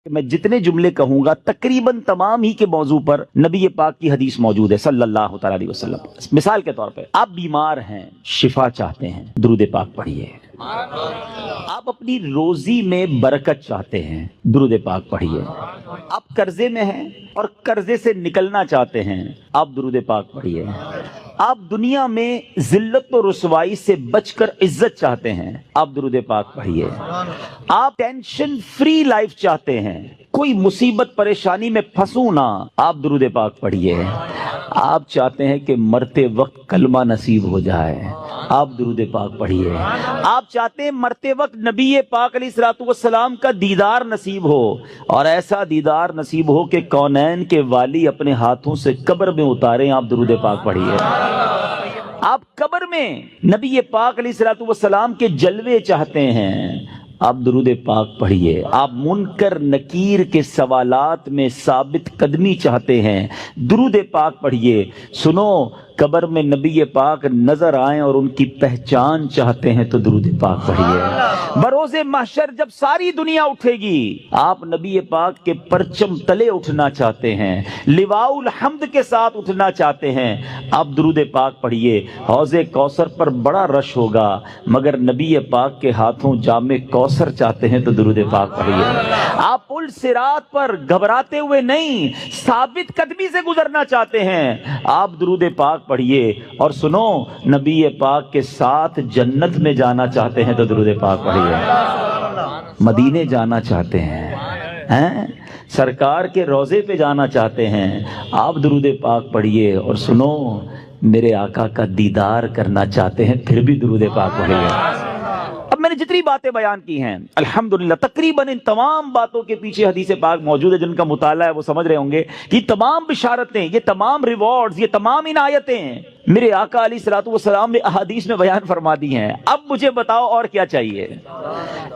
میں جتنے جملے کہوں گا تقریباً تمام ہی کے موضوع پر نبی پاک کی حدیث موجود ہے صلی اللہ تعالی علیہ وسلم۔ مثال کے طور پہ آپ بیمار ہیں، شفا چاہتے ہیں، درود پاک پڑھیے۔ آپ اپنی روزی میں برکت چاہتے ہیں، درود پاک پڑھیے۔ آپ قرضے میں ہیں اور قرضے سے نکلنا چاہتے ہیں، آپ درود پاک پڑھیے۔ آپ دنیا میں ذلت و رسوائی سے بچ کر عزت چاہتے ہیں، آپ درود پاک پڑھیے۔ آپ ٹینشن فری لائف چاہتے ہیں، کوئی مصیبت پریشانی میں پھنسوں نہ، آپ درود پاک پڑھیے۔ آپ چاہتے ہیں کہ مرتے وقت کلمہ نصیب ہو جائے، آپ درود پاک پڑھیے۔ آپ چاہتے ہیں مرتے وقت نبی پاک علیہ الصلوۃ والسلام کا دیدار نصیب ہو، اور ایسا دیدار نصیب ہو کہ کونین کے والی اپنے ہاتھوں سے قبر میں اتاریں، آپ درود پاک پڑھیے۔ آپ قبر میں نبی پاک علیہ الصلوۃ والسلام کے جلوے چاہتے ہیں، آپ درود پاک پڑھیے۔ آپ منکر نکیر کے سوالات میں ثابت قدمی چاہتے ہیں، درود پاک پڑھیے۔ سنو، قبر میں نبی پاک نظر آئیں اور ان کی پہچان چاہتے ہیں تو درود پاک پڑھیے۔ بروز محشر جب ساری دنیا اٹھے گی، آپ نبی پاک کے پرچم تلے اٹھنا چاہتے ہیں، لواء الحمد کے ساتھ اٹھنا چاہتے ہیں، آپ درود پاک پڑھیے۔ حوض کوثر پر بڑا رش ہوگا، مگر نبی پاک کے ہاتھوں جام کوثر چاہتے ہیں تو درود پاک پڑھیے۔ آپ پل صراط پر گھبراتے ہوئے نہیں، ثابت قدمی سے گزرنا چاہتے ہیں، آپ درود پاک پڑھیے۔ اور سنو، نبی پاک کے ساتھ جنت میں جانا چاہتے ہیں تو درود پاک پڑھیے۔ مدینے جانا چاہتے ہیں، سرکار کے روضے پہ جانا چاہتے ہیں، آپ درود پاک پڑھیے۔ اور سنو، میرے آقا کا دیدار کرنا چاہتے ہیں، پھر بھی درود پاک پڑھیے۔ اب میں نے جتنی باتیں بیان کی ہیں الحمدللہ تقریباً ان تمام باتوں کے پیچھے حدیث پاک موجود ہے، جن کا مطالعہ ہے وہ سمجھ رہے ہوں گے کہ یہ تمام بشارتیں، یہ تمام ریوارڈز، یہ تمام عنایتیں میرے آقا علیہ الصلوۃ والسلام نے احادیث میں بیان فرما دی ہیں۔ اب مجھے بتاؤ اور کیا چاہیے؟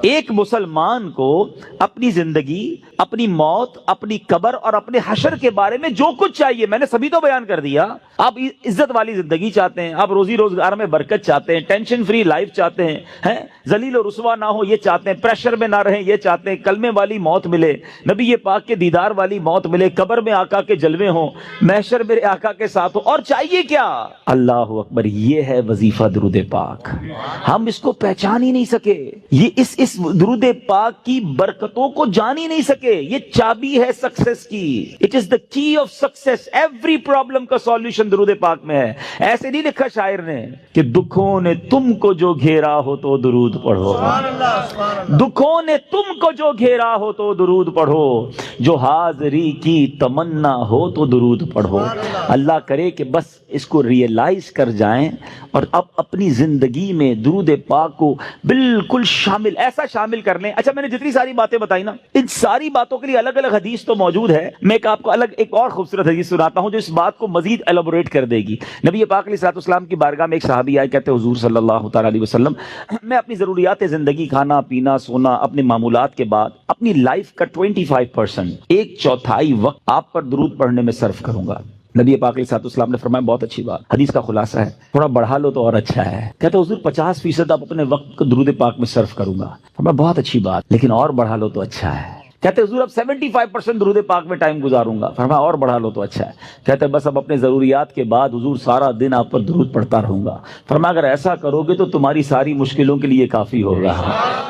ایک مسلمان کو اپنی زندگی، اپنی موت، اپنی قبر اور اپنے حشر کے بارے میں جو کچھ چاہیے میں نے سبھی تو بیان کر دیا۔ آپ عزت والی زندگی چاہتے ہیں، آپ روزی روزگار میں برکت چاہتے ہیں، ٹینشن فری لائف چاہتے ہیں، ذلیل و رسوا نہ ہو یہ چاہتے ہیں، پریشر میں نہ رہیں یہ چاہتے ہیں، کلمے والی موت ملے، نبی پاک کے دیدار والی موت ملے، قبر میں آقا کے جلوے ہوں، محشر میرے آقا کے ساتھ ہو، اور چاہیے کیا؟ اللہ اکبر، یہ ہے وظیفہ درود پاک۔ ہم اس کو پہچان ہی نہیں سکے، یہ اس درود پاک کی برکتوں کو جان ہی نہیں سکے۔ یہ چابی ہے سکسیس کی، اٹ از دا کی آف سکسیس۔ ایوری پرابلم کا سولوشن درود پاک میں ہے۔ ایسے نہیں لکھا شاعر نے کہ دکھوں نے تم کو جو گھیرا ہو تو درود پڑھو، دکھوں نے تم کو جو گھیرا ہو تو درود پڑھو، جو حاضری کی تمنا ہو تو درود پڑھو۔ اللہ کرے کہ بس اس کو ریئلائز کر جائیں اور اب اپنی زندگی میں درود پاک کو بالکل شامل، ایسا شامل کر لیں۔ اچھا، میں نے جتنی ساری باتیں بتائی نا، ان ساری باتوں کے لیے الگ الگ حدیث تو موجود ہے، میں آپ کو الگ ایک اور خوبصورت حدیث سناتا ہوں جو اس بات کو مزید ایلابوریٹ کر دے گی۔ نبی پاک علیہ الصلوۃ والسلام کی بارگاہ میں ایک صحابی آئے، کہتے حضور صلی اللہ تعالی علیہ وسلم، میں اپنی ضروریات زندگی، کھانا پینا سونا، اپنے معمولات کے بعد اپنی لائف کا 25%، ایک چوتھائی وقت آپ پر درود پڑھنے میں صرف کروں گا۔ نبی پاک علیہ الصلوۃ والسلام نے فرمایا بہت اچھی بات، حدیث کا خلاصہ ہے، تھوڑا بڑھا لو تو اور اچھا ہے۔ کہتے حضور 50% آپ اپنے وقت کو درود پاک میں صرف کروں گا۔ فرمایا بہت اچھی بات، لیکن اور بڑھا لو تو اچھا ہے۔ کہتے حضور اب 75% درود پاک میں ٹائم گزاروں گا۔ فرمایا اور بڑھا لو تو اچھا ہے۔ کہتے بس اب اپنے ضروریات کے بعد حضور سارا دن آپ پر درود پڑھتا رہوں گا۔ فرمایا اگر ایسا کرو گے تو تمہاری ساری مشکلوں کے لیے کافی ہوگا،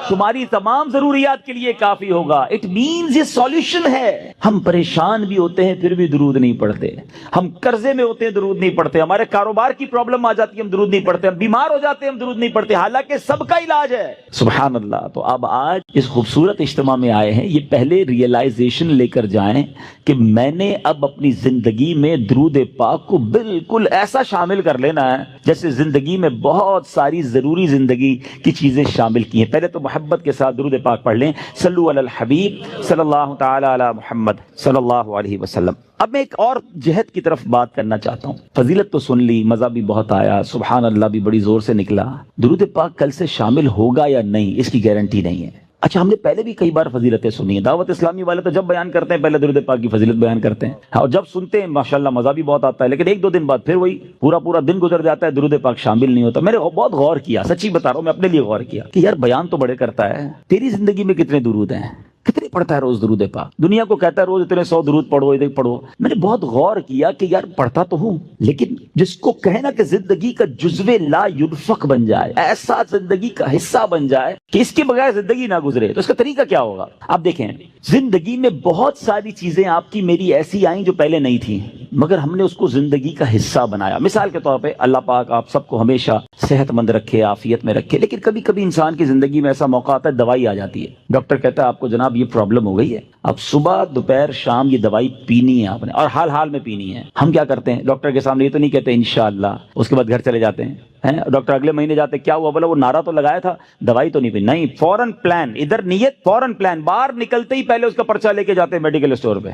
تمہاری تمام ضروریات کے لیے کافی ہوگا۔ اٹ مینز یہ سولوشن ہے۔ ہم پریشان بھی ہوتے ہیں پھر بھی درود نہیں پڑھتے، ہم قرضے میں ہوتے ہیں درود نہیں پڑھتے، ہمارے کاروبار کی پرابلم آ جاتی ہے ہم درود نہیں پڑھتے، ہم بیمار ہو جاتے ہیں ہم درود نہیں پڑھتے، حالانکہ سب کا علاج ہے۔ سبحان اللہ۔ تو اب آج اس خوبصورت اجتماع میں آئے ہیں، یہ پہلے ریئلائزیشن لے کر جائیں کہ میں نے اب اپنی زندگی میں درود پاک کو بالکل ایسا شامل کر لینا ہے جیسے زندگی میں بہت ساری ضروری زندگی کی چیزیں شامل کی ہیں۔ پہلے تو محبت کے ساتھ درود پاک پڑھ لیں، صلو علی الحبیب صلی اللہ تعالی علی محمد صلی اللہ علیہ وسلم۔ اب میں ایک اور جہت کی طرف بات کرنا چاہتا ہوں۔ فضیلت تو سن لی، مزہ بھی بہت آیا، سبحان اللہ بھی بڑی زور سے نکلا، درود پاک کل سے شامل ہوگا یا نہیں اس کی گارنٹی نہیں ہے۔ اچھا، ہم نے پہلے بھی کئی بار فضیلتیں سنی ہیں، دعوت اسلامی والے تو جب بیان کرتے ہیں پہلے درود پاک کی فضیلت بیان کرتے ہیں، اور جب سنتے ہیں ماشاءاللہ مزہ بھی بہت آتا ہے، لیکن ایک دو دن بعد پھر وہی پورا دن گزر جاتا ہے، درود پاک شامل نہیں ہوتا۔ میں نے بہت غور کیا، سچی بتا رہا ہوں، میں اپنے لیے غور کیا کہ یار بیان تو بڑے کرتا ہے، تیری زندگی میں کتنے درود ہیں؟ کتنے پڑھتا ہے روز درود پاک؟ دنیا کو کہتا ہے روز اتنے 100 درود پڑھو، اتنے پڑھو. میں نے بہت غور کیا کہ یار پڑھتا تو ہوں، لیکن جس کو کہنا کہ زندگی کا جزو لا ينفق بن جائے، ایسا زندگی کا حصہ بن جائے کہ اس کے بغیر زندگی نہ گزرے، تو اس کا طریقہ کیا ہوگا؟ آپ دیکھیں، زندگی میں بہت ساری چیزیں آپ کی میری ایسی آئیں جو پہلے نہیں تھیں، مگر ہم نے اس کو زندگی کا حصہ بنایا. مثال کے طور پہ اللہ پاک آپ سب کو ہمیشہ صحت مند رکھے، عافیت میں رکھے، لیکن کبھی کبھی انسان کی زندگی میں ایسا موقع آتا ہے دوائی آ جاتی ہے. ڈاکٹر کہتا ہے آپ کو جناب یہ پرابلم ہو گئی ہے، اب صبح دوپہر شام یہ دوائی پینی ہے آپ نے، اور حال حال میں پینی ہے. ہم کیا کرتے ہیں؟ ڈاکٹر کے سامنے یہ تو نہیں کہتے انشاءاللہ، اس کے بعد گھر چلے جاتے ہیں. ڈاکٹر اگلے مہینے جاتے، کیا ہوا؟ بولا وہ نعرہ تو لگایا تھا، دوائی تو نہیں پی. نہیں، فوراً پلان، ادھر نیت فوراً پلان، باہر نکلتے ہی پہلے اس کا پرچہ لے کے جاتے ہیں میڈیکل اسٹور پہ،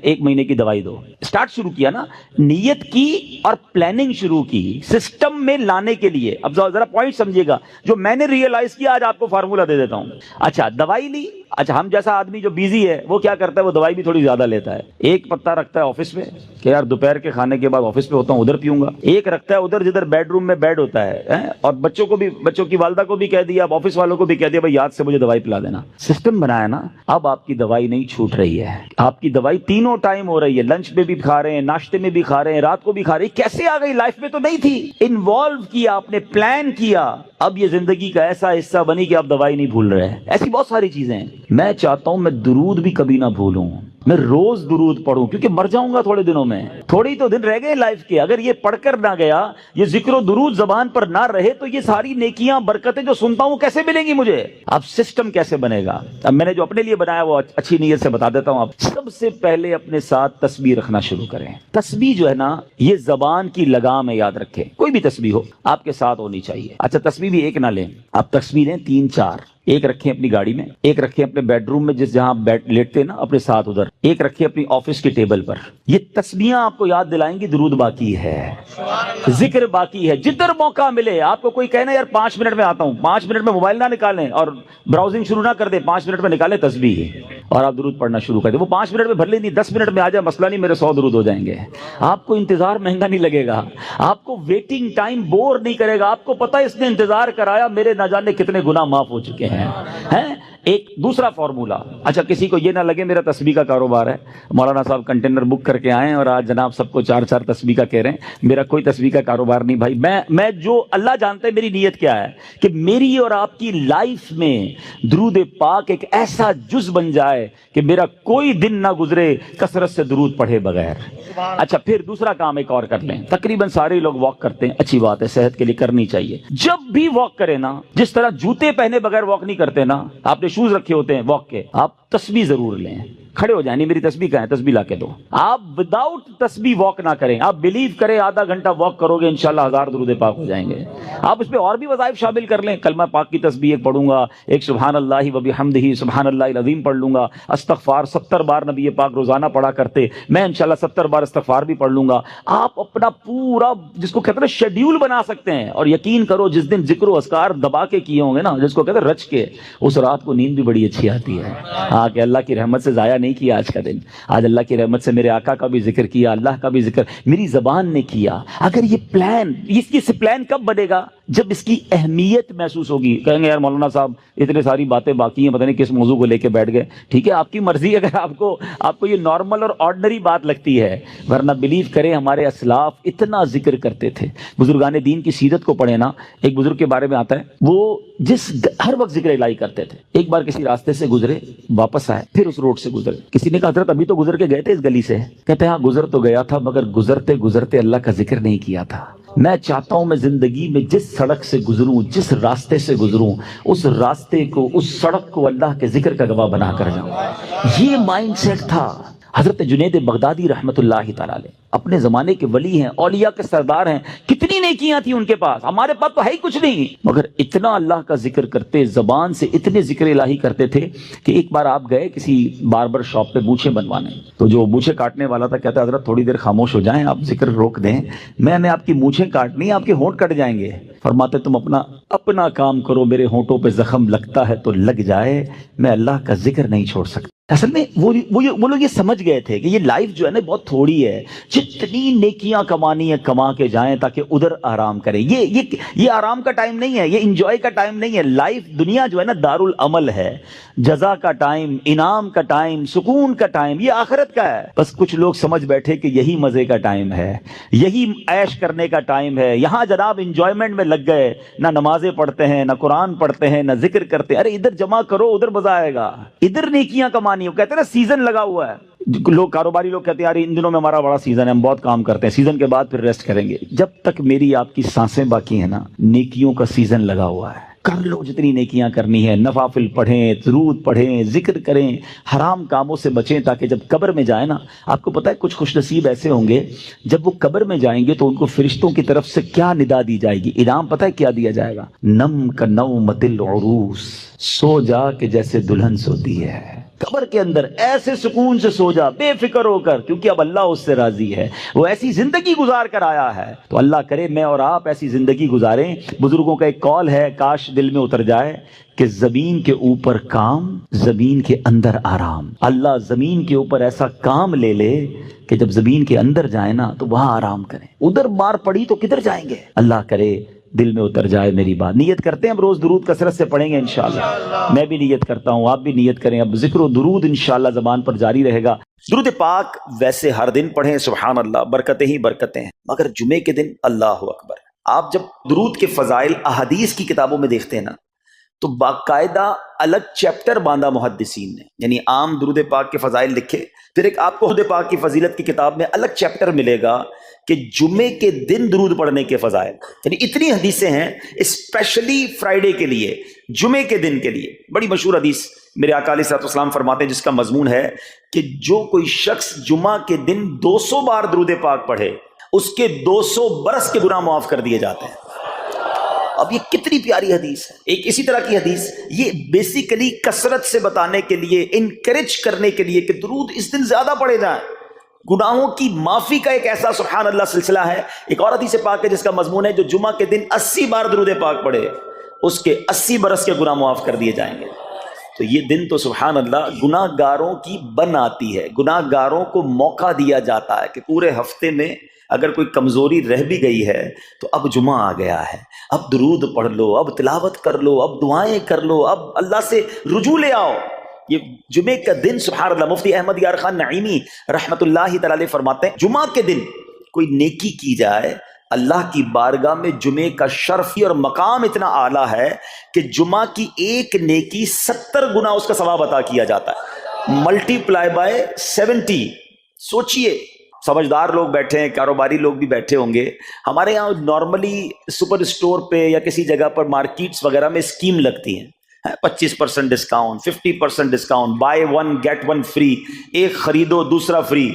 1 مہینے کی دوائی دو. اسٹارٹ شروع کیا نا، نیت کی اور پلاننگ شروع کی سسٹم میں لانے کے لیے. اب ذرا پوائنٹ سمجھیے گا جو میں نے ریئلائز کیا، آج آپ کو فارمولا دے دیتا ہوں. اچھا دوائی لی، اچھا ہم جیسا آدمی جو بیزی ہے وہ کیا کرتا ہے؟ وہ دوائی بھی تھوڑی زیادہ لیتا ہے. ایک پتا رکھتا ہے آفس میں کہ یار دوپہر کے کھانے کے بعد آفس پہ ہوتا ہوں ادھر پیوں گا. ایک رکھتا ہے ادھر جدھر بیڈ روم میں بیڈ ہوتا ہے، اور بچوں کو بھی، بچوں کی والدہ کو بھی کہہ دیا، اب آفس والوں کو بھی کہہ دیا بھائی یاد سے مجھے دوائی پلا دینا. سسٹم بنایا نا. اب آپ کی دوائی نہیں چھوٹ رہی ہے، آپ کی دوائی تینوں ٹائم ہو رہی ہے. لنچ میں بھی کھا رہے ہیں، ناشتے میں بھی کھا رہے ہیں، رات کو بھی کھا رہے ہیں. کیسے آ گئی؟ لائف میں تو نہیں تھی. انوالو کیا آپ نے، پلان کیا، اب یہ زندگی کا ایسا حصہ بنی کہ آپ دوائی نہیں بھول رہے. ایسی بہت ساری چیزیں ہیں. میں چاہتا ہوں میں درود بھی کبھی نہ بھولوں، میں روز درود پڑھوں، کیونکہ مر جاؤں گا تھوڑے دنوں میں، تھوڑی تو دن رہ گئے لائف کے. اگر یہ پڑھ کر نہ گیا، یہ ذکر و درود زبان پر نہ رہے، تو یہ ساری نیکیاں برکتیں جو سنتا ہوں کیسے ملیں گی مجھے؟ اب سسٹم کیسے بنے گا؟ اب میں نے جو اپنے لیے بنایا وہ اچھی نیت سے بتا دیتا ہوں. اب سب سے پہلے اپنے ساتھ تسبیح رکھنا شروع کریں. تسبیح جو ہے نا، یہ زبان کی لگام ہے، یاد رکھیں. کوئی بھی تسبیح ہو آپ کے ساتھ ہونی چاہیے. اچھا تسبیح بھی ایک نہ لیں، آپ تسبیح لیں 3-4. ایک رکھیں اپنی گاڑی میں، ایک رکھیں اپنے بیڈ روم میں جہاں لیٹتے ہیں نا اپنے ساتھ ادھر، ایک رکھیں اپنی آفس کی ٹیبل پر. یہ تسبیحاں آپ کو یاد دلائیں گی درود باقی ہے، ذکر باقی ہے. جدھر موقع ملے آپ کو کوئی کہنا یار 5 منٹ میں آتا ہوں، 5 منٹ میں موبائل نہ نکالیں اور براؤزنگ شروع نہ کر دیں، 5 منٹ میں نکالیں تسبیح اور آپ درود پڑھنا شروع کر دیں. وہ 5 منٹ میں بھر لیں، نہیں 10 منٹ میں آ جائے مسئلہ نہیں، میرے 100 درود ہو جائیں گے. آپ کو انتظار مہنگا نہیں لگے گا، آپ کو ویٹنگ ٹائم بور نہیں کرے گا. آپ کو پتہ ہے اس نے انتظار کرایا، میرے نہ جانے کتنے گناہ معاف ہو چکے ہیں. ایک دوسرا فارمولا. اچھا کسی کو یہ نہ لگے میرا تسبیح کا کاروبار ہے، مولانا صاحب کنٹینر بک کر کے آئے اور آج جناب سب کو 4 تسبیح کا کہہ رہے ہیں. میرا کوئی تسبیح کا کاروبار نہیں بھائی. میں جو اللہ جانتا ہے میری نیت کیا ہے کہ میری اور آپ کی لائف میں درود پاک ایک ایسا جز بن جائے کہ میرا کوئی دن نہ گزرے کثرت سے درود پڑھے بغیر. اچھا پھر دوسرا کام ایک اور کر لیں. تقریباً سارے لوگ واک کرتے ہیں، اچھی بات ہے، صحت کے لیے کرنی چاہیے. جب بھی واک کریں نا، جس طرح جوتے پہنے بغیر واک نہیں کرتے نا، آپ نے شوز رکھے ہوتے ہیں واک کے، آپ تسبیح ضرور لیں. کھڑے ہو جائیں، نہیں میری تسبیح کہاں ہے، تسبیح لا کے دو. آپ وداؤٹ تسبیح واک نہ کریں. آپ بلیو کریں آدھا گھنٹہ واک کرو گے انشاءاللہ 1000 درود پاک ہو جائیں گے. آپ اس پہ اور بھی وظائف شامل کر لیں. کلمہ پاک کی تسبیح ایک پڑھوں گا، ایک سبحان اللہ و بحمدہ سبحان اللہ العظیم پڑھ لوں گا. استغفار 70 بار نبی پاک روزانہ پڑھا کرتے، میں انشاءاللہ 70 بار استغفار بھی پڑھ لوں گا. آپ اپنا پورا جس کو کہتے ہیں شیڈیول بنا سکتے ہیں. اور یقین کرو جس دن ذکر و اذکار دبا کے کیے ہوں گے نا، جس کو کہتے ہیں رچ کے، اس رات کو نیند بھی بڑی اچھی آتی ہے. ہاں کہ اللہ کی رحمت سے ضائع نہیں کیا آج کا دن. آج اللہ کی رحمت سے میرے آقا کا بھی ذکر کیا، اللہ کا بھی ذکر میری زبان نے کیا. اگر یہ پلان، اس پلان کب بنے گا؟ جب اس کی اہمیت محسوس ہوگی. کہیں گے یار مولانا صاحب اتنے ساری باتیں باقی ہیں، پتہ نہیں کس موضوع کو لے کے بیٹھ گئے. ٹھیک ہے، آپ کی مرضی. اگر آپ کو یہ نارمل اور آرڈنری بات لگتی ہے، ورنہ بلیو کریں ہمارے اسلاف اتنا ذکر کرتے تھے. بزرگان دین کی سیرت کو پڑھیں نا، ایک بزرگ کے بارے میں آتا ہے وہ ہر وقت ذکر الہی کرتے تھے. ایک بار کسی راستے سے گزرے، واپس آئے، پھر اس روڈ سے گزرے. کسی نے کہا حضرت ابھی تو گزر کے گئے تھے اس گلی سے. کہتے ہیں ہاں گزر تو گیا تھا، مگر گزرتے گزرتے اللہ کا ذکر نہیں کیا تھا. میں چاہتا ہوں میں زندگی میں جس سڑک سے گزروں، جس راستے سے گزروں، اس راستے کو، اس سڑک کو اللہ کے ذکر کا گواہ بنا کر جاؤں. یہ مائنڈ سیٹ تھا. حضرت جنید بغدادی رحمت اللہ تعالی علیہ اپنے زمانے کے ولی ہیں، اولیاء کے سردار ہیں. کتنی نیکیاں تھیں ان کے پاس، ہمارے پاس تو ہے ہی کچھ نہیں، مگر اتنا اللہ کا ذکر کرتے، زبان سے اتنے ذکر الہی کرتے تھے کہ ایک بار آپ گئے کسی باربر شاپ پہ مونچھیں بنوانے. تو جو مونچھیں کاٹنے والا تھا کہتا حضرت تھوڑی دیر خاموش ہو جائیں، آپ ذکر روک دیں، میں نے آپ کی مونچھیں کاٹنی، آپ کے ہونٹ کٹ جائیں گے. فرماتے تم اپنا اپنا کام کرو، میرے ہونٹوں پہ زخم لگتا ہے تو لگ جائے، میں اللہ کا ذکر نہیں چھوڑ سکتا۔ اصل میں وہ لوگ یہ سمجھ گئے تھے کہ یہ لائف جو ہے نا بہت تھوڑی ہے، جتنی نیکیاں کمانی ہے کما کے جائیں تاکہ ادھر آرام کریں۔ یہ آرام کا ٹائم نہیں ہے، یہ انجوائے کا ٹائم نہیں ہے۔ لائف دنیا جو ہے نا دار العمل ہے، جزا کا ٹائم، انعام کا ٹائم، سکون کا ٹائم یہ آخرت کا ہے۔ بس کچھ لوگ سمجھ بیٹھے کہ یہی مزے کا ٹائم ہے، یہی عیش کرنے کا ٹائم ہے، یہاں جناب انجوائمنٹ میں لگ گئے، نہ نمازیں پڑھتے ہیں، نہ قرآن پڑھتے ہیں، نہ ذکر کرتے ہیں۔ ارے ادھر جمع کرو، ادھر مزہ آئے گا، ادھر نیکیاں کمانی۔ وہ کہتے ہیں نا سیزن لگا ہوا ہے، لوگ کاروباری لوگ کہتے ہیں یار ان دنوں میں ہمارا بڑا سیزن ہے، ہم بہت کام کرتے ہیں، سیزن کے بعد پھر ریسٹ کریں گے۔ جب تک میری آپ کی سانسیں باقی ہیں نا، نیکیوں کا سیزن لگا ہوا ہے، کر لو جتنی نیکیاں کرنی ہے، نوافل پڑھیں، درود پڑھیں، ذکر کریں، حرام کاموں سے بچیں، تاکہ جب قبر میں جائیں نا، آپ کو پتہ ہے کچھ خوش نصیب ایسے ہوں گے جب وہ قبر میں جائیں گے تو ان کو فرشتوں کی طرف سے کیا ندا دی جائے گی، انعام پتہ ہے کیا دیا جائے گا؟ نم کا نومت العروس، سو جا کہ جیسے دلہن سوتی ہے۔ قبر کے اندر ایسے سکون سے سو جا، بے فکر ہو کر، کیونکہ اب اللہ اس سے راضی ہے، وہ ایسی زندگی گزار کر آیا ہے۔ تو اللہ کرے میں اور آپ ایسی زندگی گزاریں۔ بزرگوں کا ایک قول ہے، کاش دل میں اتر جائے، کہ زمین کے اوپر کام، زمین کے اندر آرام۔ اللہ زمین کے اوپر ایسا کام لے لے کہ جب زمین کے اندر جائیں نا تو وہاں آرام کریں، ادھر مار پڑی تو کدھر جائیں گے؟ اللہ کرے دل میں اتر جائے میری بات۔ نیت کرتے ہیں ہم روز درود کثرت سے پڑھیں گے انشاءاللہ، میں بھی نیت کرتا ہوں، آپ بھی نیت کریں، اب ذکر و درود انشاءاللہ زبان پر جاری رہے گا۔ درود پاک ویسے ہر دن پڑھیں، سبحان اللہ، برکتیں ہی برکتیں ہیں، مگر جمعے کے دن اللہ اکبر۔ آپ جب درود کے فضائل احادیث کی کتابوں میں دیکھتے ہیں نا تو باقاعدہ الگ چیپٹر باندھا محدثین نے، یعنی عام درود پاک کے فضائل لکھے، پھر ایک آپ کو درود پاک کی فضیلت کی کتاب میں الگ چیپٹر ملے گا کہ جمعے کے دن درود پڑھنے کے فضائل، یعنی اتنی حدیثیں ہیں اسپیشلی فرائیڈے کے لیے، جمعے کے دن کے لیے۔ بڑی مشہور حدیث میرے آقا علیہ الصلوۃ والسلام فرماتے ہیں جس کا مضمون ہے کہ جو کوئی شخص جمعہ کے دن 200 بار درود پاک پڑھے، اس کے 200 برس کے گناہ معاف کر دیے جاتے ہیں۔ اب یہ کتنی پیاری حدیث ہے۔ ایک اسی طرح کی حدیث، یہ بیسیکلی کثرت سے بتانے کے لیے، انکریج کرنے کے لیے کہ درود اس دن زیادہ پڑھے جائیں، گناہوں کی معافی کا ایک ایسا سبحان اللہ سلسلہ ہے۔ ایک اور حدیث پاک ہے جس کا مضمون ہے جو جمعہ کے دن 80 بار درود پاک پڑھے، اس کے 80 برس کے گناہ معاف کر دیے جائیں گے۔ تو یہ دن تو سبحان اللہ گناہ گاروں کی بن آتی ہے، گناہ گاروں کو موقع دیا جاتا ہے کہ پورے ہفتے میں اگر کوئی کمزوری رہ بھی گئی ہے تو اب جمعہ آ گیا ہے، اب درود پڑھ لو، اب تلاوت کر لو، اب دعائیں کر لو، اب اللہ سے رجوع لے آؤ۔ یہ جمعے کا دن سبحان اللہ، مفتی احمد یار خان نعیمی رحمت اللہ تعالی علیہ فرماتے ہیں جمعہ کے دن کوئی نیکی کی جائے، اللہ کی بارگاہ میں جمعے کا شرف اور مقام اتنا اعلیٰ ہے کہ جمعہ کی ایک نیکی 70 گنا اس کا ثواب عطا کیا جاتا ہے، ملٹی پلائی بائی 70۔ سوچئے، سمجھدار لوگ بیٹھے ہیں، کاروباری لوگ بھی بیٹھے ہوں گے۔ ہمارے یہاں نارملی سپر اسٹور پہ یا کسی جگہ پر مارکیٹس وغیرہ میں اسکیم لگتی ہیں، 25% discount, 50% discount, buy 1 get 1 free, ایک خریدو دوسرا فری۔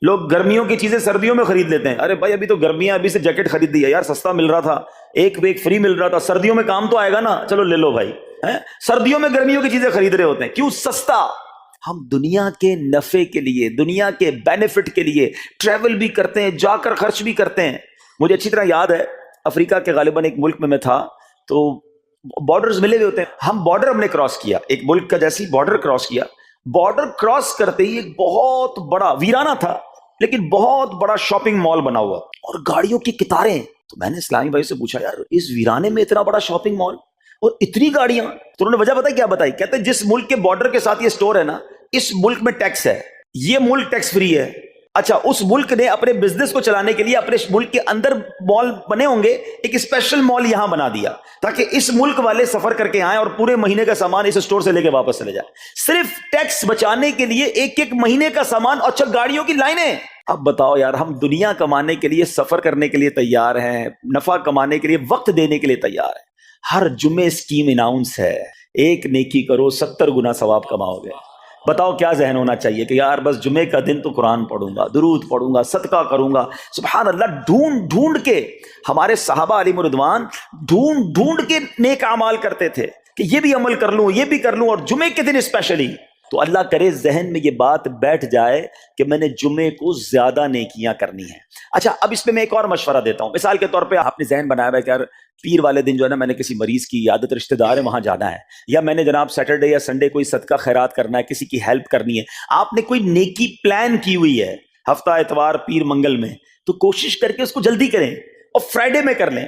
لوگ گرمیوں کی چیزیں سردیوں میں خرید لیتے ہیں، ارے بھائی ابھی تو گرمیاں، ابھی سے جیکٹ خرید دی ہے یار، سستا مل رہا تھا، ایک فری مل رہا تھا، سردیوں میں کام تو آئے گا نا، چلو لے لو بھائی۔ سردیوں میں گرمیوں کی چیزیں خرید رہے ہوتے ہیں، کیوں؟ سستا۔ ہم دنیا کے نفع کے لیے، دنیا کے بینیفٹ کے لیے ٹریول بھی کرتے ہیں، جا کر خرچ بھی کرتے ہیں۔ مجھے اچھی طرح یاد ہے افریقہ کے غالباً ایک ملک میں تھا، تو بارڈرز ملے ہوئے ہوتے ہیں، ہم بارڈر ہم نے کراس کیا، ایک ملک کا جیسی بارڈر کراس کیا، بارڈر کراس کرتے ہی ایک بہت بڑا ویرانہ تھا لیکن بہت بڑا شاپنگ مال بنا ہوا اور گاڑیوں کی قطاریں۔ تو میں نے اسلامی بھائی سے پوچھا یار اس ویرانے میں اتنا بڑا شاپنگ مال اور اتنی گاڑیاں؟ تو انہوں نے وجہ بتائی، کیا بتائی؟ کہتے ہیں جس ملک کے بارڈر کے ساتھ یہ سٹور ہے نا، اس ملک میں ٹیکس ہے، یہ ملک ٹیکس فری ہے۔ اچھا، اس ملک نے اپنے بزنس کو چلانے کے لیے اپنے ملک کے اندر مال بنے ہوں گے، ایک اسپیشل مال یہاں بنا دیا تاکہ اس ملک والے سفر کر کے آئیں اور پورے مہینے کا سامان اس سٹور سے لے کے واپس چلے جائیں، صرف ٹیکس بچانے کے لیے ایک مہینے کا سامان۔ اچھا، گاڑیوں کی لائنیں۔ اب بتاؤ یار، ہم دنیا کمانے کے لیے، سفر کرنے کے لیے تیار ہیں، نفع کمانے کے لیے، وقت دینے کے لیے تیار ہیں۔ ہر جمعے اسکیم اناؤنس ہے، ایک نیکی کرو 70 گنا ثواب کماؤ گے۔ بتاؤ کیا ذہن ہونا چاہیے کہ یار بس جمعے کا دن تو قرآن پڑھوں گا، درود پڑھوں گا، صدقہ کروں گا۔ سبحان اللہ، ڈھونڈ ڈھونڈ کے ہمارے صحابہ علیہم رضوان ڈھونڈ کے نیک اعمال کرتے تھے کہ یہ بھی عمل کر لوں، یہ بھی کر لوں، اور جمعے کے دن اسپیشلی تو اللہ کرے ذہن میں یہ بات بیٹھ جائے کہ میں نے جمعے کو زیادہ نیکیاں کرنی ہیں۔ اچھا اب اس پہ میں ایک اور مشورہ دیتا ہوں۔ مثال کے طور پہ آپ نے ذہن بنایا ہے کہ یار پیر والے دن جو ہے نا میں نے کسی مریض کی عیادت، رشتہ دار ہے وہاں جانا ہے، یا میں نے جناب سیٹرڈے یا سنڈے کوئی صدقہ خیرات کرنا ہے، کسی کی ہیلپ کرنی ہے، آپ نے کوئی نیکی پلان کی ہوئی ہے ہفتہ اتوار پیر منگل میں، تو کوشش کر کے اس کو جلدی کریں اور فرائیڈے میں کر لیں۔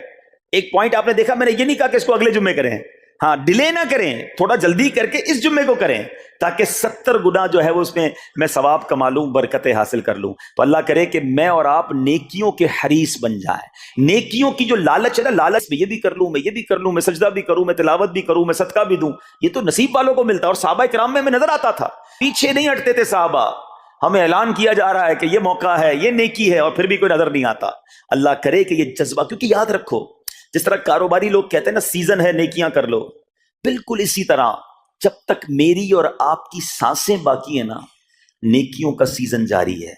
ایک پوائنٹ آپ نے دیکھا، میں نے یہ نہیں کہا کہ اس کو اگلے جمعے کریں، ہاں ڈیلے نہ کریں، تھوڑا جلدی کر کے اس جمعے کو کریں تاکہ 70 گنا جو ہے وہ اس میں ثواب کما لوں، برکتیں حاصل کر لوں۔ تو اللہ کرے کہ میں اور آپ نیکیوں کے حریص بن جائیں۔ نیکیوں کی جو لالچ ہے نا، لالچ میں یہ بھی کر لوں، میں یہ بھی کر لوں، میں سجدہ بھی کروں، میں تلاوت بھی کروں، میں صدقہ بھی دوں، یہ تو نصیب والوں کو ملتا ہے۔ اور صحابہ کرام میں ہمیں نظر آتا تھا، پیچھے نہیں ہٹتے تھے صحابہ، ہمیں اعلان کیا جا رہا ہے کہ یہ موقع ہے، یہ نیکی ہے، اور پھر بھی کوئی نظر نہیں آتا۔ اللہ کرے کہ یہ جذبہ، کیونکہ یاد رکھو جس طرح کاروباری لوگ کہتے ہیں نا سیزن ہے نیکیاں کر لو، بالکل اسی طرح جب تک میری اور آپ کی سانسیں باقی ہیں نا، نیکیوں کا سیزن جاری ہے۔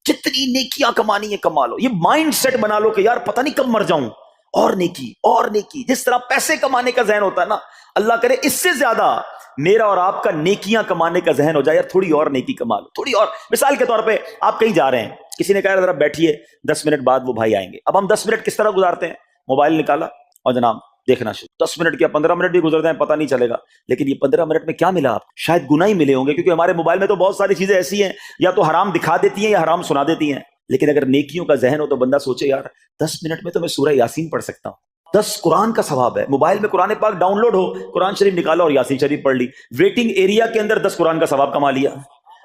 جتنی نیکیاں کمانی ہے کما لو، یہ مائنڈ سیٹ بنا لو کہ یار پتہ نہیں کب مر جاؤں، اور نیکی اور نیکی۔ جس طرح پیسے کمانے کا ذہن ہوتا ہے نا، اللہ کرے اس سے زیادہ میرا اور آپ کا نیکیاں کمانے کا ذہن ہو جائے، یار تھوڑی اور نیکی کما لو، تھوڑی اور۔ مثال کے طور پہ آپ کہیں جا رہے ہیں، کسی نے کہا ذرا بیٹھیے 10 منٹ بعد وہ بھائی آئیں گے۔ اب ہم 10 منٹ کس طرح گزارتے ہیں؟ موبائل نکالا اور جناب دیکھنا شروع، 10 منٹ کیا 15 منٹ بھی گزر جائیں پتہ نہیں چلے گا، لیکن یہ 15 منٹ میں کیا ملا آپ؟ شاید گناہ ہی ملے ہوں گے، کیونکہ ہمارے موبائل میں تو بہت ساری چیزیں ایسی ہیں یا تو حرام دکھا دیتی ہیں یا حرام سنا دیتی ہیں۔ لیکن اگر نیکیوں کا ذہن ہو تو بندہ سوچے یار 10 منٹ میں تو میں سورہ یاسین پڑھ سکتا ہوں، 10 قرآن کا ثواب ہے۔ موبائل میں قرآن پاک ڈاؤن لوڈ ہو، قرآن شریف نکالا اور یاسین شریف پڑھ لی، ویٹنگ ایریا کے اندر 10 قرآن کا ثواب کما لیا۔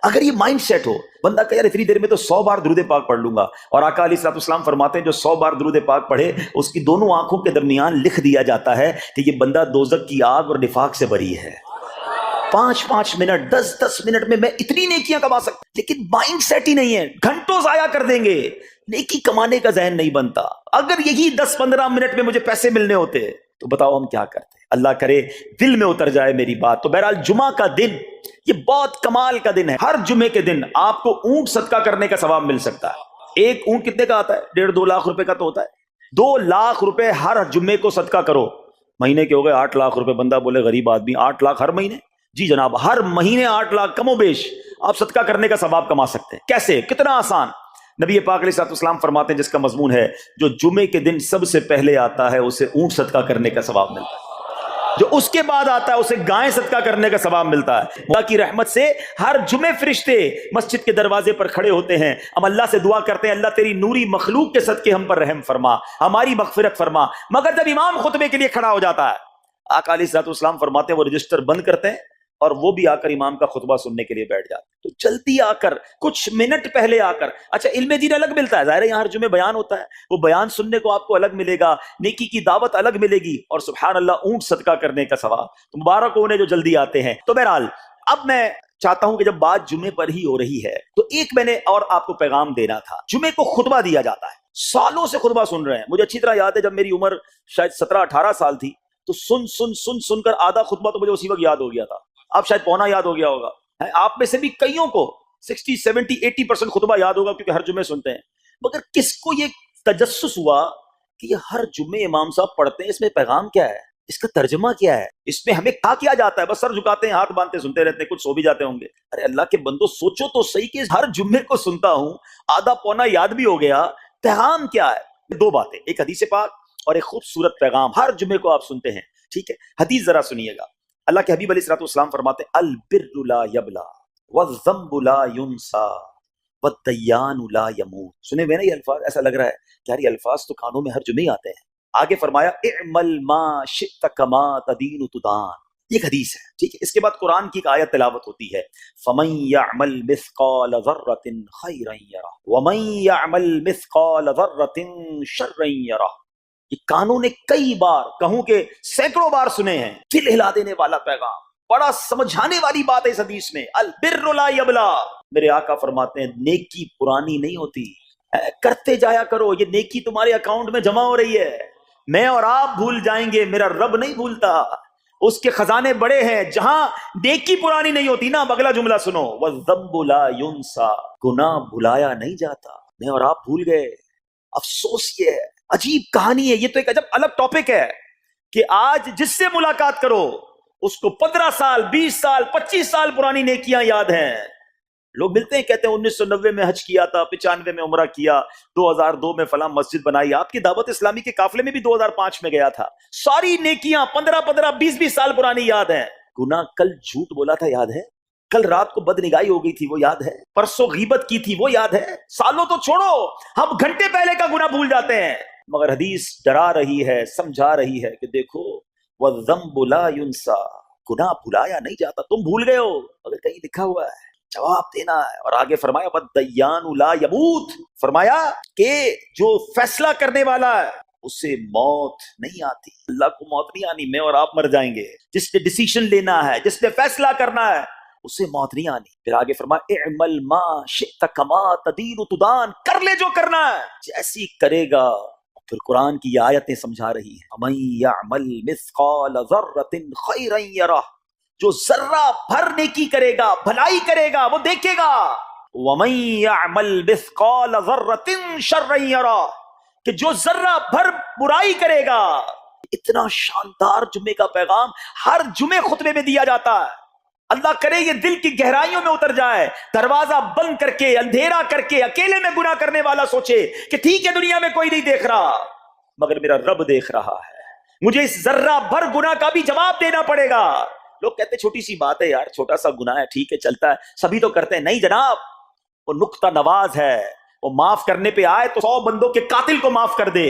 اگر یہ مائنڈ سیٹ ہو، بندہ کہ یار اتنی دیر میں تو 100 بار درود پاک پڑھ لوں گا، اور آقا علیہ الصلوۃ والسلام فرماتے ہیں جو 100 بار درود پاک پڑھے اس کی دونوں آنکھوں کے درمیان لکھ دیا جاتا ہے کہ یہ بندہ دوزخ کی آگ اور نفاق سے بری ہے۔ 5 منٹ 10 منٹ میں اتنی نیکیاں کما سکتا، لیکن مائنڈ سیٹ ہی نہیں ہے، گھنٹوں ضائع کر دیں گے، نیکی کمانے کا ذہن نہیں بنتا۔ اگر یہی 10-15 منٹ میں مجھے پیسے ملنے ہوتے تو بتاؤ ہم کیا کرتے؟ اللہ کرے دل میں اتر جائے میری بات۔ تو بہرحال جمعہ کا دن یہ بہت کمال کا دن ہے۔ ہر جمعے کے دن آپ کو اونٹ صدقہ کرنے کا ثواب مل سکتا ہے۔ ایک اونٹ کتنے کا آتا ہے؟ 1.5-2 لاکھ روپے کا تو ہوتا ہے۔ 2 لاکھ روپے ہر جمعے کو صدقہ کرو، مہینے کے ہو گئے 8 لاکھ روپے۔ بندہ بولے غریب آدمی 8 لاکھ ہر مہینے؟ جی جناب، ہر مہینے 8 لاکھ کم و بیش آپ صدقہ کرنے کا ثواب کما سکتے ہیں۔ کیسے؟ کتنا آسان۔ نبی پاک علیہ الصلوۃ والسلام فرماتے ہیں، جس کا مضمون ہے جو جمعے کے دن سب سے پہلے آتا ہے اسے اونٹ صدقہ کرنے کا ثواب ملتا ہے، جو اس کے بعد آتا ہے اسے گائے صدقہ کرنے کا ثواب ملتا ہے۔ اللہ کی رحمت سے ہر جمعے فرشتے مسجد کے دروازے پر کھڑے ہوتے ہیں، ہم اللہ سے دعا کرتے ہیں اللہ تیری نوری مخلوق کے صدقے ہم پر رحم فرما، ہماری مغفرت فرما۔ مگر جب امام خطبے کے لیے کھڑا ہو جاتا ہے، آقا علیہ الصلوۃ والسلام فرماتے ہیں وہ رجسٹر بند کرتے ہیں اور وہ بھی آ کر امام کا خطبہ سننے کے لیے بیٹھ جاتے ہیں۔ تو جلدی آ کر، کچھ منٹ پہلے آ کر، اچھا علم دین الگ ملتا ہے، ظاہر ہے یہاں ہر جمعے بیان ہوتا ہے، وہ بیان سننے کو آپ کو الگ ملے گا، نیکی کی دعوت الگ ملے گی، اور سبحان اللہ اونٹ صدقہ کرنے کا ثواب۔ تو مبارک ہو انہیں جو جلدی آتے ہیں۔ تو بہرحال اب میں چاہتا ہوں کہ جب بات جمعے پر ہی ہو رہی ہے تو ایک میں نے اور آپ کو پیغام دینا تھا۔ جمعے کو خطبہ دیا جاتا ہے، سالوں سے خطبہ سن رہے ہیں، مجھے اچھی طرح یاد ہے جب میری عمر شاید 17-18 سال تھی تو سن کر آدھا خطبہ تو مجھے اسی وقت یاد ہو گیا تھا، اب شاید پونا یاد ہو گیا ہوگا۔ آپ میں سے بھی کئیوں کو 60-70-80% خطبہ یاد ہوگا کیونکہ ہر جمعے سنتے ہیں، مگر کس کو یہ تجسس ہوا کہ یہ ہر جمعے امام صاحب پڑھتے ہیں، اس میں پیغام کیا ہے، اس کا ترجمہ کیا ہے، اس میں ہمیں کیا جاتا ہے؟ بس سر جھکاتے ہیں، ہاتھ باندھتے سنتے رہتے ہیں، کچھ سو بھی جاتے ہوں گے۔ ارے اللہ کے بندو سوچو تو صحیح کہ ہر جمعے کو سنتا ہوں، آدھا پونا یاد بھی ہو گیا، پیغام کیا ہے؟ 2 باتیں، ایک حدیث پاک اور ایک خوبصورت پیغام ہر جمعے کو آپ سنتے ہیں، ٹھیک ہے؟ حدیث ذرا سنیے گا۔ اللہ کے حبیب علیہ الصلوۃ والسلام فرماتے ہیں البر لا یبلا والذنب لا ینسا والدیان لا یموت۔ سنے ہوئے نا یہ الفاظ؟ ایسا لگ رہا ہے کہ یار یہ الفاظ تو کانوں میں ہر جمعے ہی آتے ہیں۔ آگے فرمایا اعمل ما شئت کما تدین تدان، یہ حدیث ہے، ٹھیک ہے؟ اس کے بعد قرآن کی ایک آیت تلاوت ہوتی ہے فمن یعمل مثقال ذرۃ خیرا یرہ ومن یعمل مثقال ذرۃ شرا یرہ۔ یہ کانوں نے کئی بار، کہوں کہ سینکڑوں بار سنے ہیں، دل ہلا دینے والا پیغام، بڑا سمجھانے والی بات ہے اس حدیث میں۔ البر لا یبلا، میرے آقا فرماتے ہیں نیکی پرانی نہیں ہوتی، کرتے جایا کرو، یہ نیکی تمہارے اکاؤنٹ میں جمع ہو رہی ہے۔ میں اور آپ بھول جائیں گے، میرا رب نہیں بھولتا، اس کے خزانے بڑے ہیں۔ جہاں نیکی پرانی نہیں ہوتی نا، اگلا جملہ سنو، والذنب لا ینسا، گناہ بھلایا نہیں جاتا۔ میں اور آپ بھول گئے، افسوس یہ ہے، عجیب کہانی ہے۔ یہ تو ایک عجب الگ ٹاپک ہے کہ آج جس سے ملاقات کرو اس کو 15 سال 20 سال 25 سال پرانی نیکیاں یاد ہیں. لوگ ملتے ہیں کہتے ہیں 1990 میں حج کیا تھا، 95 میں عمرہ کیا، 2002 میں فلاں مسجد بنائی. آپ کی دعوت اسلامی کے قافلے میں بھی 2005 میں گیا تھا. ساری نیکیاں 15 20 سال پرانی یاد ہیں. گناہ کل جھوٹ بولا تھا یاد ہے، کل رات کو بد نگاہی ہو گئی تھی وہ یاد ہے، پرسوں غیبت کی تھی وہ یاد ہے. سالوں تو چھوڑو، ہم گھنٹے پہلے کا گناہ بھول جاتے ہیں. مگر حدیث ڈرا رہی ہے، سمجھا رہی ہے کہ دیکھو وَالذَّنبُ لَا يُنسَى، گناہ بھلایا نہیں جاتا. تم بھول گئے ہو اگر کہیں لکھا ہوا ہے جواب دینا ہے. اور آگے فرمایا وَالدَّيَّانُ لَا يَمُوتُ، فرمایا کہ جو فیصلہ کرنے والا ہے اسے موت نہیں آتی. اللہ کو موت نہیں آنی، میں اور آپ مر جائیں گے. جس نے ڈیسیشن لینا ہے، جس نے فیصلہ کرنا ہے، اسے موت نہیں آنی. پھر آگے فرمایا اعمل ما شئت کما تدین تدان، کر لے جو کرنا ہے جیسی کرے گا. پھر قرآن کی یہ آیتیں سمجھا رہی ہیں وَمَن يَعْمَلْ مِثْقَالَ ذَرَّةٍ خَيْرًا يَرَهُ، جو ذرہ بھر نیکی کرے گا، بھلائی کرے گا، وہ دیکھے گا. وَمَن يَعْمَلْ مِثْقَالَ ذَرَّةٍ شَرًّا يَرَهُ، کہ جو ذرہ بھر برائی کرے گا. اتنا شاندار جمعے کا پیغام ہر جمعے خطبے میں دیا جاتا ہے. اللہ کرے یہ دل کی گہرائیوں میں اتر جائے. دروازہ بند کر کے، اندھیرا کر کے، اکیلے میں گناہ کرنے والا سوچے کہ ٹھیک ہے دنیا میں کوئی نہیں دیکھ رہا مگر میرا رب دیکھ رہا ہے، مجھے اس ذرہ بھر گناہ کا بھی جواب دینا پڑے گا. لوگ کہتے ہیں چھوٹی سی بات ہے یار، چھوٹا سا گناہ ہے، ٹھیک ہے چلتا ہے، سبھی تو کرتے ہیں. نہیں جناب، وہ نقطہ نواز ہے. وہ معاف کرنے پہ آئے تو 100 بندوں کے قاتل کو معاف کر دے،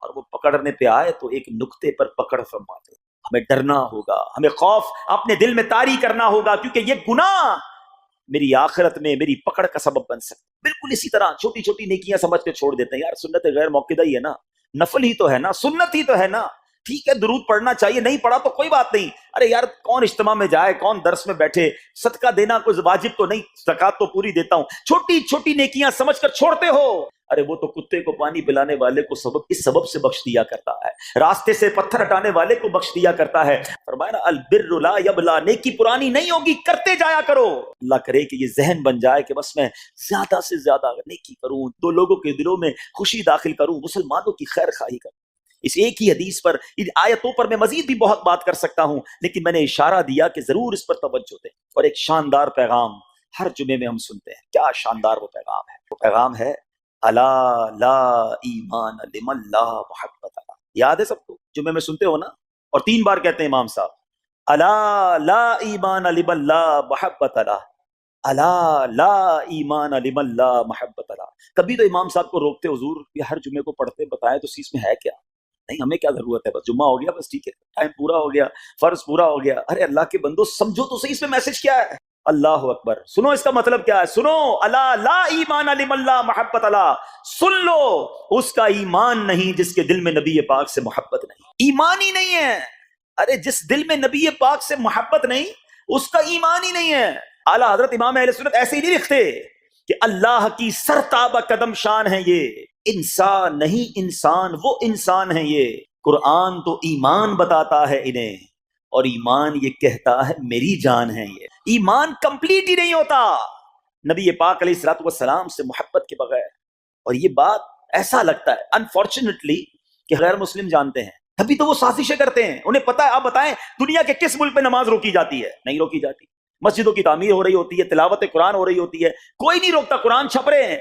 اور وہ پکڑنے پہ آئے تو ایک نقطے پر پکڑ فرما دے. ہمیں ڈرنا ہوگا، ہمیں خوف اپنے دل میں طاری کرنا ہوگا، کیونکہ یہ گناہ میری آخرت میں میری پکڑ کا سبب بن سکتا. بالکل اسی طرح چھوٹی چھوٹی نیکیاں سمجھ کے چھوڑ دیتے ہیں. یار سنت غیر موقدہ ہی ہے نا، نفل ہی تو ہے نا، سنت ہی تو ہے نا، ٹھیک ہے درود پڑھنا چاہیے، نہیں پڑھا تو کوئی بات نہیں. ارے یار کون اجتماع میں جائے، کون درس میں بیٹھے، صدقہ دینا کوئی واجب تو نہیں، زکات تو پوری دیتا ہوں. چھوٹی چھوٹی نیکیاں سمجھ کر چھوڑتے ہو. ارے وہ تو کتے کو پانی پلانے والے کو اس سبب سے بخش دیا کرتا ہے، راستے سے پتھر ہٹانے والے کو بخش دیا کرتا ہے. فرمایا نا البر لا یبلا، نیکی پرانی نہیں ہوگی، کرتے جایا کرو. اللہ کرے کہ یہ ذہن بن جائے کہ بس میں زیادہ سے زیادہ نیکی کروں، 2 لوگوں کے دلوں میں خوشی داخل کروں، مسلمانوں کی خیر خواہی کروں. اس ایک ہی حدیث پر، ان آیتوں پر میں مزید بھی بہت بات کر سکتا ہوں، لیکن میں نے اشارہ دیا کہ ضرور اس پر توجہ دیں. اور ایک شاندار پیغام ہر جمعے میں ہم سنتے ہیں. کیا شاندار وہ پیغام ہے! وہ پیغام ہے الا لا ایمان لمن لا محبت له. یاد ہے سب کو؟ جمعے میں سنتے ہو نا، اور 3 بار کہتے ہیں امام صاحب الا لا ایمان لمن لا محبت له، الا لا ایمان لمن لا محبت له. کبھی تو امام صاحب کو روکتے حضور یہ ہر جمعے کو پڑھتے بتائیں تو اس میں ہے کیا؟ نہیں ہمیں کیا ضرورت ہے، بس جمعہ ہو گیا، بس ٹھیک ہے، ٹائم پورا ہو گیا، فرض پورا ہو گیا. ارے اللہ کے بندو سمجھو تو صحیح اس میں میسج کیا ہے. اللہ اکبر، سنو اس کا مطلب کیا ہے، سنو الا لا ایمان لمن لا محبت له، سن لو اس کا ایمان نہیں جس کے دل میں نبی پاک سے محبت نہیں. ایمان ہی نہیں ہے. ارے جس دل میں نبی پاک سے محبت نہیں اس کا ایمان ہی نہیں ہے. اعلیٰ حضرت امام اہل سنت ایسے ہی نہیں لکھتے کہ اللہ کی سرتابہ قدم شان ہے یہ، انسان نہیں انسان، وہ انسان ہے یہ. قرآن تو ایمان بتاتا ہے انہیں، اور ایمان یہ کہتا ہے میری جان ہے یہ. ایمان کمپلیٹ ہی نہیں ہوتا نبی پاک علیہ الصلوۃ والسلام سے محبت کے بغیر. اور یہ بات ایسا لگتا ہے انفارچونیٹلی کہ غیر مسلم جانتے ہیں، ابھی تو وہ سازشیں کرتے ہیں. انہیں پتا ہے، آپ بتائیں دنیا کے کس ملک پہ نماز روکی جاتی ہے؟ نہیں روکی جاتی. مسجدوں کی تعمیر ہو رہی ہوتی ہے، تلاوت قرآن ہو رہی ہوتی ہے، کوئی نہیں روکتا، قرآن چھپ رہے ہیں.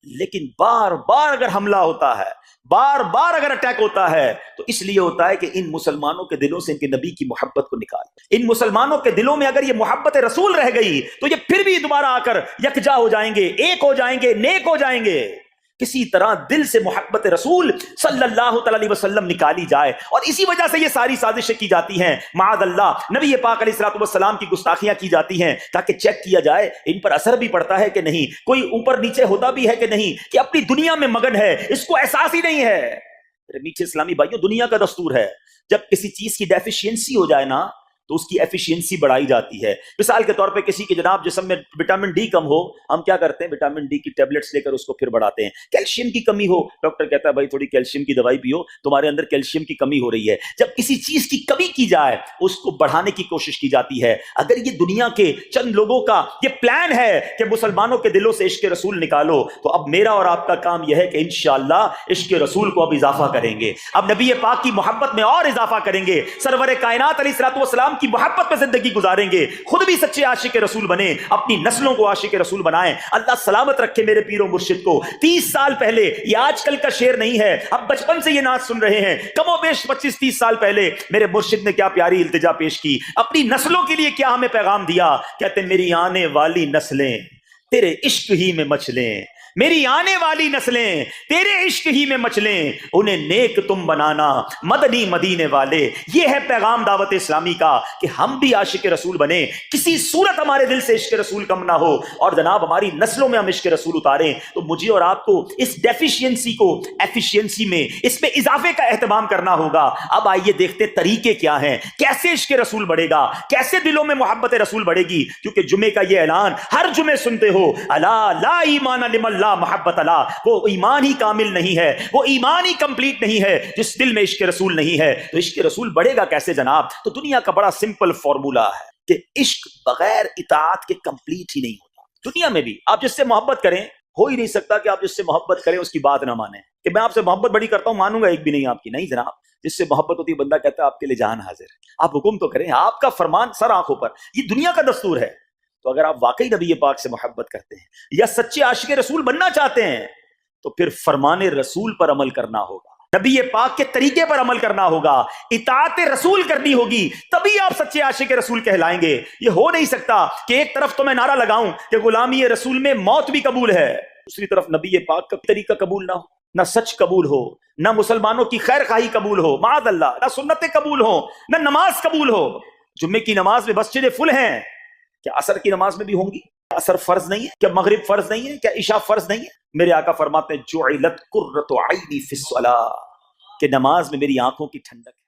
لیکن بار بار اگر حملہ ہوتا ہے، بار بار اگر اٹیک ہوتا ہے تو اس لیے ہوتا ہے کہ ان مسلمانوں کے دلوں سے ان کے نبی کی محبت کو نکال. ان مسلمانوں کے دلوں میں اگر یہ محبت رسول رہ گئی تو یہ پھر بھی دوبارہ آ کر یکجا ہو جائیں گے، ایک ہو جائیں گے، نیک ہو جائیں گے. کسی طرح دل سے محبت رسول صلی اللہ تعالی علیہ وسلم نکالی جائے، اور اسی وجہ سے یہ ساری سازشیں کی جاتی ہیں. معاذ اللہ، نبی پاک علیہ الصلوۃ والسلام کی گستاخیاں کی جاتی ہیں تاکہ چیک کیا جائے ان پر اثر بھی پڑتا ہے کہ نہیں، کوئی اوپر نیچے ہوتا بھی ہے کہ نہیں، کہ اپنی دنیا میں مگن ہے، اس کو احساس ہی نہیں ہے. میٹھے اسلامی بھائیوں، دنیا کا دستور ہے جب کسی چیز کی ڈیفیشینسی ہو جائے نا تو اس کی ایفیشینسی بڑھائی جاتی ہے. مثال کے طور پہ کسی کے جناب جسم میں وٹامن ڈی کم ہو، ہم کیا کرتے ہیں، وٹامن ڈی کی ٹیبلٹس لے کر اس کو پھر بڑھاتے ہیں. کیلشیم کی کمی ہو، ڈاکٹر کہتا ہے بھائی تھوڑی کیلشیم کی دوائی پیو، تمہارے اندر کیلشیم کی کمی ہو رہی ہے. جب کسی چیز کی کمی کی جائے اس کو بڑھانے کی کوشش کی جاتی ہے. اگر یہ دنیا کے چند لوگوں کا یہ پلان ہے کہ مسلمانوں کے دلوں سے عشق رسول نکالو، تو اب میرا اور آپ کا کام یہ ہے کہ انشاءاللہ عشق رسول کو اب اضافہ کریں گے، اب نبی پاک کی محبت میں اور اضافہ کریں گے. سرور کائنات علیہ الصلوۃ والسلام السلام کی محبت میں زندگی گزاریں گے، خود بھی سچے عاشق رسول بنے، اپنی نسلوں کو عاشق رسول بنائیں۔ اللہ سلامت رکھے میرے پیر و مرشد کو۔ 30 سال پہلے، یہ آج کل کا شعر نہیں ہے، اب بچپن سے یہ نعت سن رہے ہیں، کم و بیش 25-30 سال پہلے میرے مرشد نے کیا پیاری التجا پیش کی، اپنی نسلوں کے لیے کیا ہمیں پیغام دیا۔ کہتے ہیں میری آنے والی نسلیں تیرے عشق ہی میں مچلیں، میری آنے والی نسلیں تیرے عشق ہی میں مچلیں، انہیں نیک تم بنانا مدنی مدینے والے۔ یہ ہے پیغام دعوت اسلامی کا کہ ہم بھی عاشق رسول بنے، کسی صورت ہمارے دل سے عشق رسول کم نہ ہو، اور جناب ہماری نسلوں میں ہم عشق رسول اتاریں۔ تو مجھے اور آپ کو اس ڈیفیشینسی کو ایفیشینسی میں، اس میں اضافے کا اہتمام کرنا ہوگا۔ اب آئیے دیکھتے طریقے کیا ہیں، کیسے عشق رسول بڑھے گا، کیسے دلوں میں محبت رسول بڑھے گی۔ کیونکہ جمعے کا یہ اعلان ہر جمعے سنتے ہو، الا لا ایمان لمن لا محبت لا، وہ ایمان ہی کامل نہیں ہے، وہ ایمان ہی کمپلیٹ نہیں ہے جس دل میں عشق رسول نہیں ہے۔ تو عشق رسول بڑھے گا کیسے جناب؟ تو دنیا کا بڑا سمپل فارمولا ہے کہ عشق بغیر اطاعت کے کمپلیٹ ہی نہیں ہوتا۔ دنیا میں بھی آپ جس سے محبت کریں، ہو ہی نہیں سکتا کہ آپ جس سے محبت کریں اس کی بات نہ مانیں، کہ میں آپ سے محبت بڑی کرتا ہوں مانوں گا ایک بھی نہیں آپ کی، نہیں جناب۔ جس سے محبت ہوتی ہے بندہ کہتا ہے آپ کے لیے جان حاضر ہے، آپ حکم تو کریں، آپ کا فرمان سر آنکھوں پر، یہ دنیا کا دستور ہے۔ تو اگر آپ واقعی نبی پاک سے محبت کرتے ہیں یا سچے عاشق رسول بننا چاہتے ہیں تو پھر فرمان رسول پر عمل کرنا ہوگا، نبی پاک کے طریقے پر عمل کرنا ہوگا، اطاعت رسول کرنی ہوگی، تبھی آپ سچے عاشق رسول کہلائیں گے۔ یہ ہو نہیں سکتا کہ ایک طرف تو میں نعرہ لگاؤں کہ غلامی رسول میں موت بھی قبول ہے، دوسری طرف نبی پاک کا طریقہ قبول نہ ہو، نہ سچ قبول ہو، نہ مسلمانوں کی خیر خواہی قبول ہو، معاذ اللہ، نہ سنتیں قبول ہو، نہ نماز قبول ہو۔ جمعے کی نماز میں مسجدیں فل ہیں، کیا عصر کی نماز میں بھی ہوں گی؟ عصر فرض نہیں ہے؟ کیا مغرب فرض نہیں ہے؟ کیا عشاء فرض نہیں ہے؟ میرے آقا فرماتے ہیں جعلت قرۃ عینی فی الصلاۃ، کہ نماز میں میری آنکھوں کی ٹھنڈک ہے۔